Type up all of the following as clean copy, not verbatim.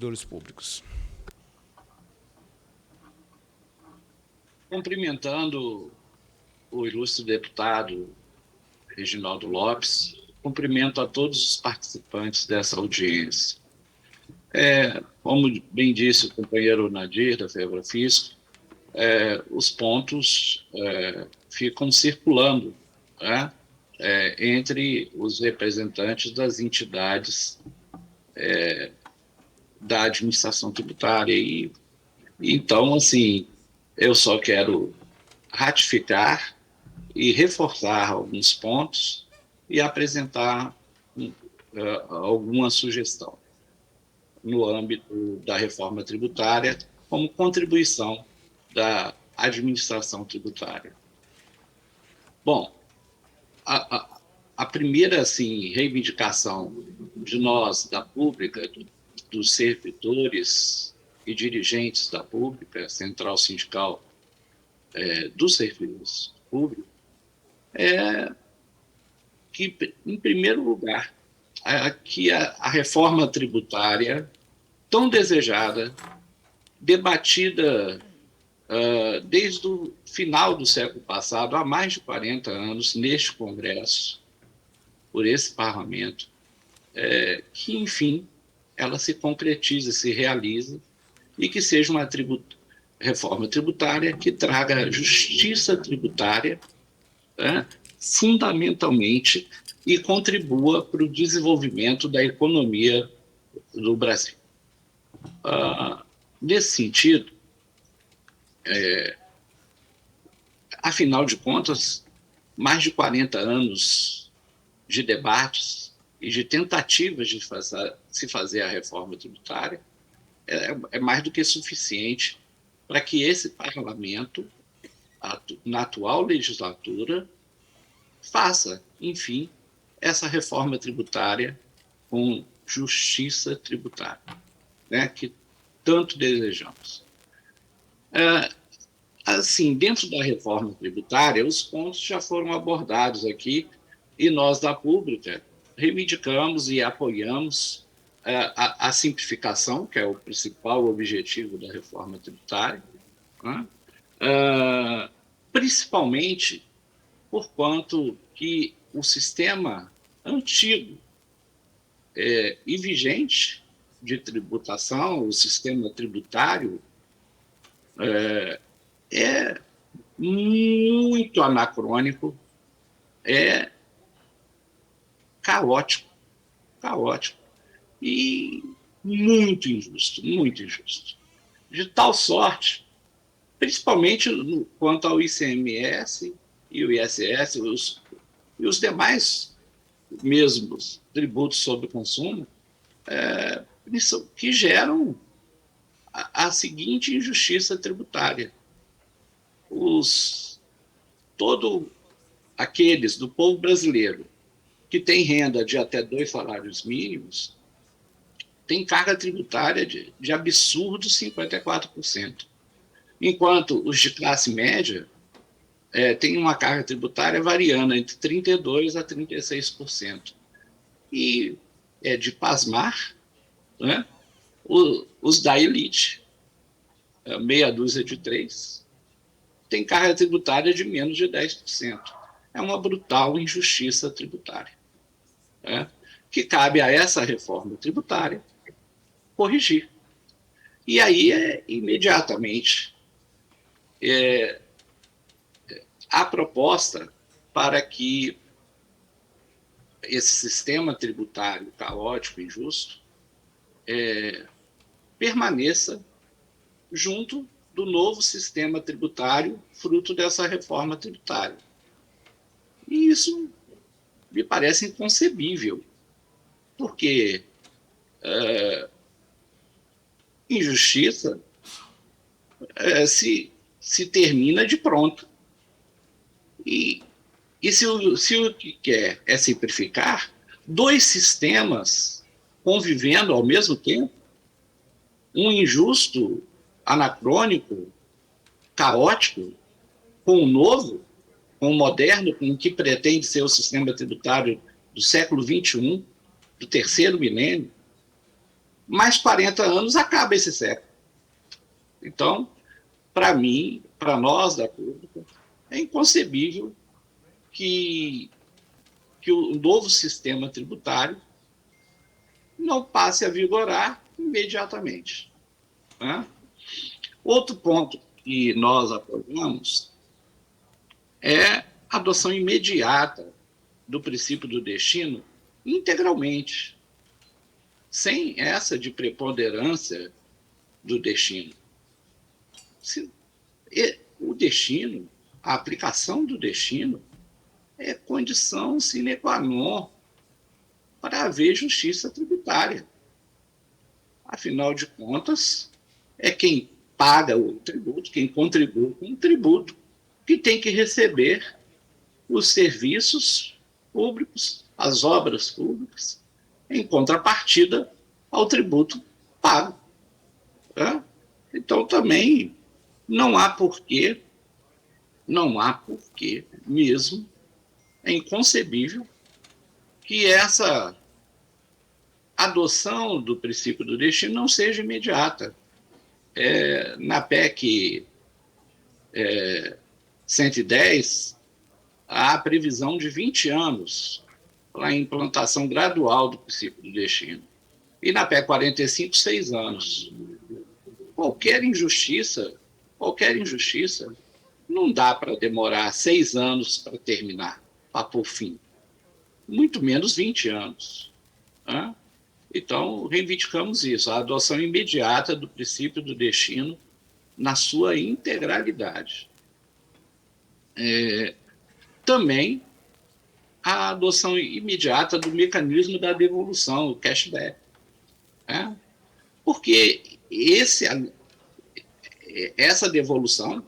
servidores públicos. Cumprimentando o ilustre deputado Reginaldo Lopes, cumprimento a todos os participantes dessa audiência. Como bem disse o companheiro Nadir, da FEBRAFISC, os pontos ficam circulando, né, entre os representantes das entidades da administração tributária. Então, assim, eu só quero ratificar e reforçar alguns pontos e apresentar alguma sugestão no âmbito da reforma tributária como contribuição da administração tributária. Bom, a primeira assim, reivindicação de nós, da pública, dos servidores e dirigentes da pública, Central Sindical dos Servidores Públicos, é que, em primeiro lugar, que a reforma tributária tão desejada, debatida desde o final do século passado, há mais de 40 anos, neste Congresso, por esse Parlamento, que, enfim, ela se concretize, se realize, e que seja uma reforma tributária que traga justiça tributária, fundamentalmente, e contribua para o desenvolvimento da economia do Brasil. Nesse sentido, afinal de contas, mais de 40 anos de debates e de tentativas de se fazer a reforma tributária é mais do que suficiente para que esse parlamento, na atual legislatura, faça, enfim, essa reforma tributária com justiça tributária, né, que tanto desejamos. Assim, dentro da reforma tributária, os pontos já foram abordados aqui e nós, da pública, reivindicamos e apoiamos a simplificação, que é o principal objetivo da reforma tributária, né? Principalmente por quanto que o sistema antigo e vigente de tributação, o sistema tributário, é muito anacrônico, é caótico e muito injusto, de tal sorte, principalmente quanto ao ICMS e o ISS e os demais mesmos tributos sobre o consumo, que geram a seguinte injustiça tributária. Todos aqueles do povo brasileiro que tem renda de até 2 salários mínimos tem carga tributária de absurdos 54%, enquanto os de classe média têm uma carga tributária variando entre 32% a 36%. E é de pasmar, né? Os da elite, meia dúzia de 3, tem carga tributária de menos de 10%. É uma brutal injustiça tributária, que cabe a essa reforma tributária corrigir. E aí, imediatamente, a proposta para que esse sistema tributário caótico e injusto permaneça junto do novo sistema tributário, fruto dessa reforma tributária. E isso me parece inconcebível, porque injustiça se termina de pronto. E se o que quer é simplificar, 2 sistemas convivendo ao mesmo tempo, um injusto, anacrônico, caótico, com o novo, com o moderno, com o que pretende ser o sistema tributário do século XXI, do terceiro milênio, mais 40 anos acaba esse século. Então, para mim, para nós da pública, é inconcebível que o novo sistema tributário não passe a vigorar imediatamente. Né? Outro ponto que nós apoiamos é a adoção imediata do princípio do destino integralmente, sem essa de preponderância do destino. O destino, a aplicação do destino, é condição sine qua non para haver justiça tributária. Afinal de contas, é quem paga o tributo, quem contribui com o tributo, que tem que receber os serviços públicos, as obras públicas, em contrapartida ao tributo pago. Né? Então, também não há porquê mesmo, é inconcebível que essa adoção do princípio do destino não seja imediata. Na PEC 110, há a previsão de 20 anos para a implantação gradual do princípio do destino. E na PEC 45, 6 anos. Qualquer injustiça, não dá para demorar 6 anos para terminar, para pôr fim. Muito menos 20 anos. Né? Então, reivindicamos isso, a adoção imediata do princípio do destino na sua integralidade. Também a adoção imediata do mecanismo da devolução, o cashback. Né? Porque essa devolução,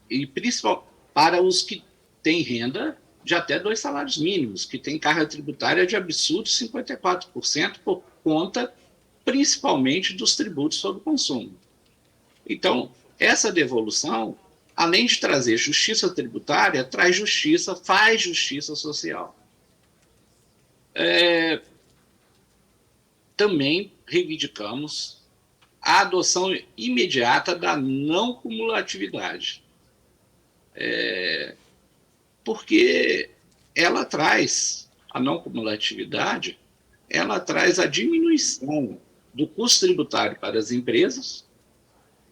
e principalmente para os que têm renda de até 2 salários mínimos, que têm carga tributária de absurdo 54% por conta, principalmente, dos tributos sobre o consumo. Então, essa devolução, além de trazer justiça tributária, traz justiça, faz justiça social. Também reivindicamos a adoção imediata da não cumulatividade. Porque ela traz, a não cumulatividade, ela traz a diminuição do custo tributário para as empresas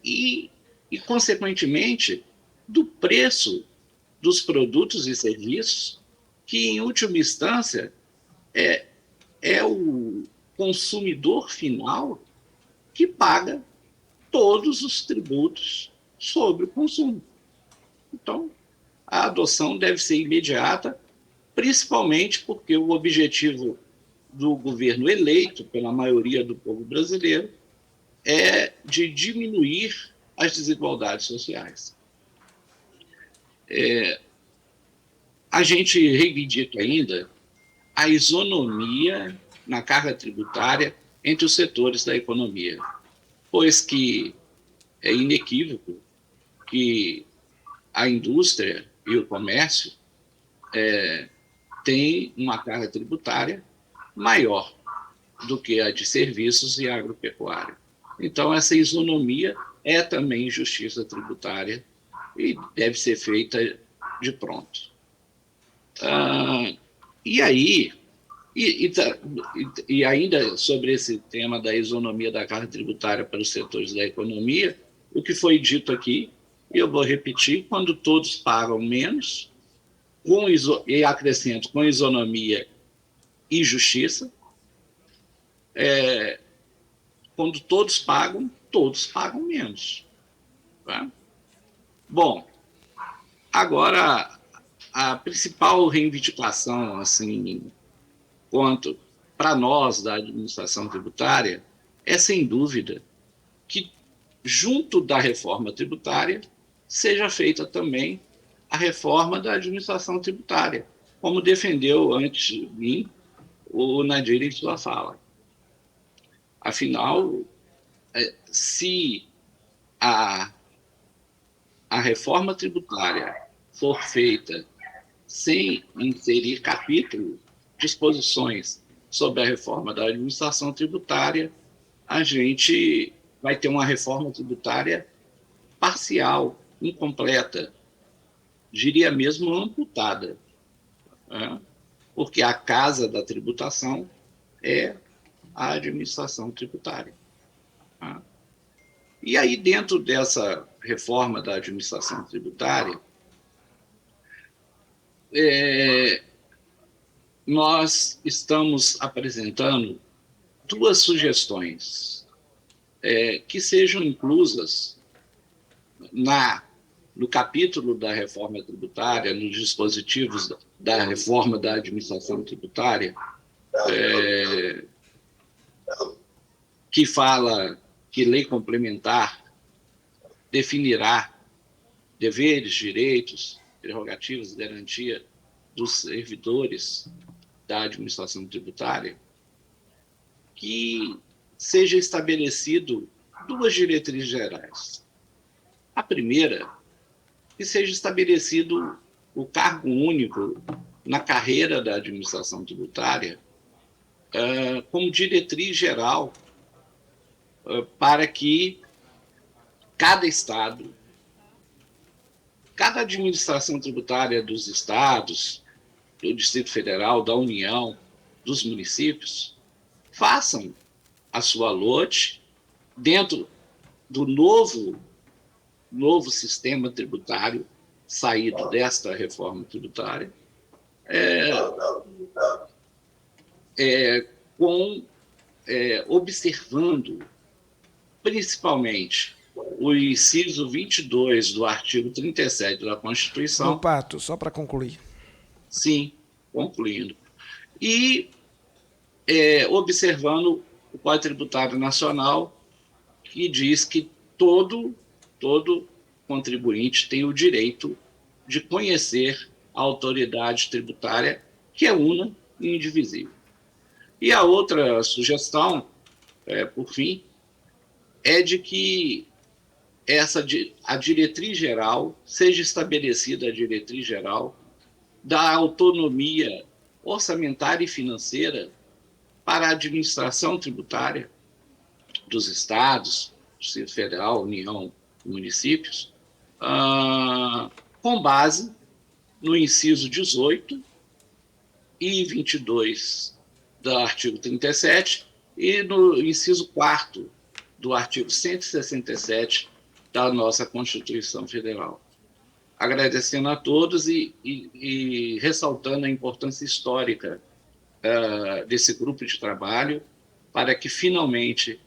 e consequentemente, do preço dos produtos e serviços, que, em última instância, é o consumidor final que paga todos os tributos sobre o consumo. Então, a adoção deve ser imediata, principalmente porque o objetivo do governo eleito pela maioria do povo brasileiro é de diminuir as desigualdades sociais. A gente reivindica ainda a isonomia na carga tributária entre os setores da economia, pois que é inequívoco que a indústria e o comércio têm uma carga tributária maior do que a de serviços e agropecuária. Então, essa isonomia é também justiça tributária e deve ser feita de pronto. E ainda sobre esse tema da isonomia da carga tributária para os setores da economia, o que foi dito aqui, e eu vou repetir, quando todos pagam menos, e acrescento, com isonomia e justiça, quando todos pagam menos. Tá? Bom, agora, a principal reivindicação, assim, quanto para nós da administração tributária, é, sem dúvida, que, junto da reforma tributária, seja feita também a reforma da administração tributária, como defendeu antes de mim o Nadir em sua fala. Afinal, se a reforma tributária for feita sem inserir capítulo, disposições sobre a reforma da administração tributária, a gente vai ter uma reforma tributária parcial, incompleta, diria mesmo amputada, né? Porque a casa da tributação é a administração tributária, né? E aí, dentro dessa reforma da administração tributária, nós estamos apresentando duas sugestões que sejam inclusas no capítulo da reforma tributária, nos dispositivos da reforma da administração tributária, que fala que lei complementar definirá deveres, direitos, prerrogativas e garantia dos servidores da administração tributária, que seja estabelecido duas diretrizes gerais. A primeira, que seja estabelecido o cargo único na carreira da administração tributária como diretriz geral para que cada estado, cada administração tributária dos estados, do Distrito Federal, da União, dos municípios, façam a sua lote dentro do novo sistema tributário saído desta reforma tributária, observando principalmente o inciso 22 do artigo 37 da Constituição. Pato, só para concluir. Sim, concluindo. E observando o Código Tributário Nacional, que diz que todo contribuinte tem o direito de conhecer a autoridade tributária, que é una e indivisível. E a outra sugestão, por fim, é de que a diretriz geral seja estabelecida, a diretriz geral da autonomia orçamentária e financeira para a administração tributária dos estados, Distrito Federal, União e municípios, com base no inciso 18 e 22 do artigo 37 e no inciso 4º do artigo 167 da nossa Constituição Federal. Agradecendo a todos e ressaltando a importância histórica desse grupo de trabalho para que, finalmente,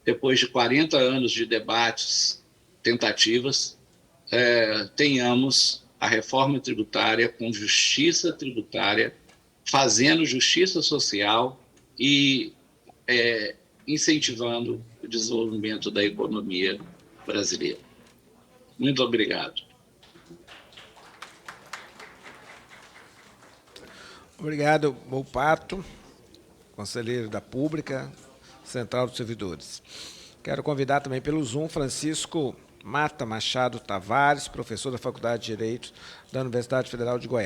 depois de 40 anos de debates, tentativas, tenhamos a reforma tributária com justiça tributária, fazendo justiça social e incentivando o desenvolvimento da economia brasileira. Muito obrigado. Obrigado, Volpato, conselheiro da Pública, Central dos Servidores. Quero convidar também pelo Zoom Francisco Mata Machado Tavares, professor da Faculdade de Direito da Universidade Federal de Goiás.